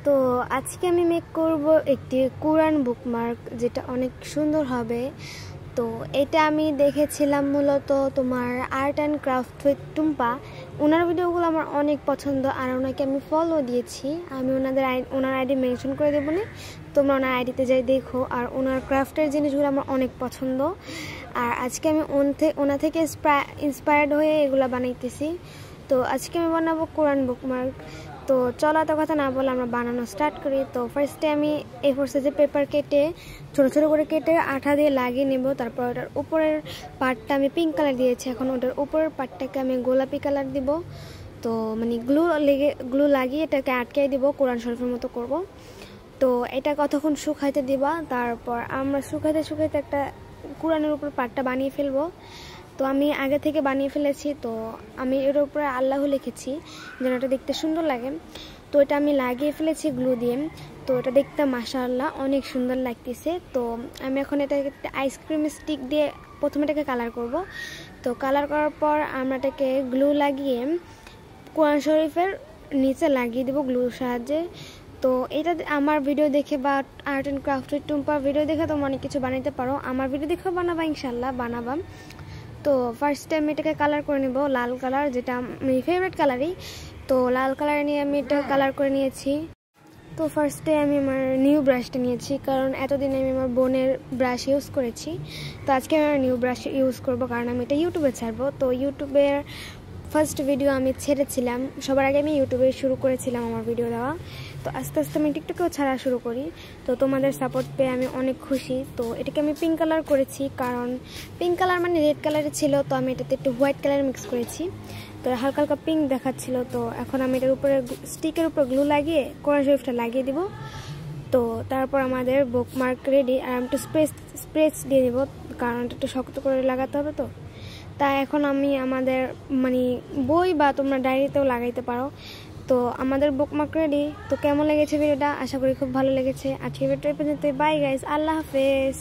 তো আজকে আমি মেক করব একটি কোরআন বুকমার্ক, যেটা অনেক সুন্দর হবে। তো এটা আমি দেখেছিলাম মূলত তোমার art and craft with Tumpa. ওনার ভিডিওগুলো আমার অনেক পছন্দ, আর ওনাকে আমি ফলো দিয়েছি। আমি ওনার আইডি মেনশন করে দেবো না, তোমরা ওনার আইডিতে যাই দেখো। আর ওনার ক্রাফটের জিনিসগুলো আমার অনেক পছন্দ, আর আজকে আমি ওনা থেকে ইন্সপায়ার্ড হয়ে এগুলো বানাইতেছি। তো আজকে আমি বানাবো কোরআন বুকমার্ক। তো চলো এত কথা না বলে আমরা বানানো স্টার্ট করি। তো ফার্স্টে আমি A4 সাইজের পেপার কেটে ছোটো ছোটো করে কেটে আঠা দিয়ে লাগিয়ে নেব। তারপর ওটার উপরের পার্টটা আমি পিঙ্ক কালার দিয়েছি, এখন ওটার উপরের পার্টটাকে আমি গোলাপি কালার দিব। তো মানে গ্লু লাগিয়ে এটাকে আটকাই দিব, কোরআন শরীফের মতো করব। তো এটা কতক্ষণ শুকাইতে দিবা, তারপর আমরা শুকাইতে শুকাইতে একটা কোরআনের উপর পার্টটা বানিয়ে ফেলবো। তো আমি আগে থেকে বানিয়ে ফেলেছি, তো আমি এর উপরে আল্লাহ লিখেছি যেন এটা দেখতে সুন্দর লাগে। তো এটা আমি লাগিয়ে ফেলেছি গ্লু দিয়ে। তো এটা দেখতে মাশাআল্লাহ অনেক সুন্দর লাগতেছে। তো আমি এখন এটাকে আইসক্রিম স্টিক দিয়ে প্রথমে এটাকে কালার করব। তো কালার করার পর আমরা এটাকে গ্লু লাগিয়ে কোরআন শরীফের নিচে লাগিয়ে দেবো গ্লুর সাহায্যে। তো এটা আমার ভিডিও দেখে বা art and craft with Tumpa video দেখে তোমরা অনেক কিছু বানাইতে পারো, আমার ভিডিও দেখেও বানাবা, ইনশাল্লাহ বানাবা। তো ফার্স্ট টাইম এটাকে কালার করে নেব লাল কালার, যেটা আমি ফেভারিট কালারই। তো লাল কালার নিয়ে আমি এটা কালার করে নিয়েছি। তো ফার্স্টে আমি আমার নিউ ব্রাশটা নিয়েছি, কারণ এতদিন আমি আমার বোনের ব্রাশ ইউজ করেছি। তো আজকে আমি আমার নিউ ব্রাশ ইউজ করব, কারণ আমি এটা ইউটিউবে ছাড়বো। তো ইউটিউবের ফার্স্ট ভিডিও আমি ছেড়েছিলাম, সবার আগে আমি ইউটিউবে শুরু করেছিলাম আমার ভিডিও দেওয়া। তো আস্তে আস্তে আমি টিকটকেও ছাড়া শুরু করি। তো তোমাদের সাপোর্ট পেয়ে আমি অনেক খুশি। তো এটাকে আমি পিঙ্ক কালার করেছি, কারণ পিঙ্ক কালার মানে রেড কালারে ছিল, তো আমি এটাতে একটু হোয়াইট কালার মিক্স করেছি। তো হালকা হালকা পিঙ্ক দেখাচ্ছিল। তো এখন আমি এটার উপরে স্টিকের উপর গ্লু লাগিয়ে কোরআন শরীফটা লাগিয়ে দিব। তো তারপর আমাদের বুকমার্ক রেডি। আর আমি একটু স্প্রেস দিয়ে দেবো, কারণ এটা একটু শক্ত করে লাগাতে হবে। তো তাই এখন আমি আমাদের মানে বই বা তোমরা ডায়েরিতেও লাগাইতে পারো। তো আমাদের বুকমার্ক রেডি। তো কেমন লেগেছে ভিডিওটা? আশা করি খুব ভালো লেগেছে। আজকে ভিডিওটা পর্যন্ত, বাই গাইস, আল্লাহ হাফেজ।